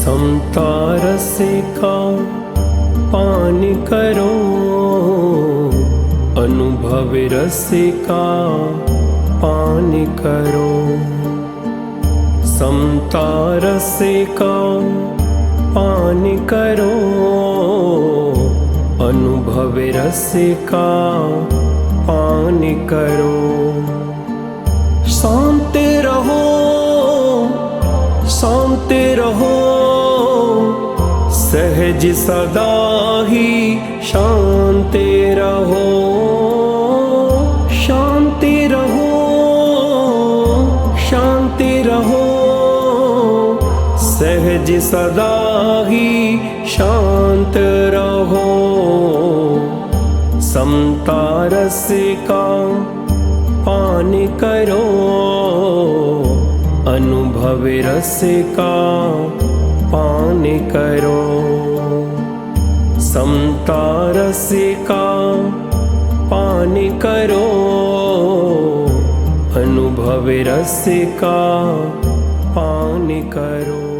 समता रसिका पान करो, अनुभव रसिका पान करो। समता रसिका पान करो, अनुभव रसिका पान करो। शांत रहो, शांत रहो, सहज सदा ही शांत रहो। शांत रहो, शांत रहो, सहज सदा ही शांत रहो। समता रसिका पान करो, अनुभव रसिका पान करो। समता रसिका पान करो, अनुभव रसिका पान करो।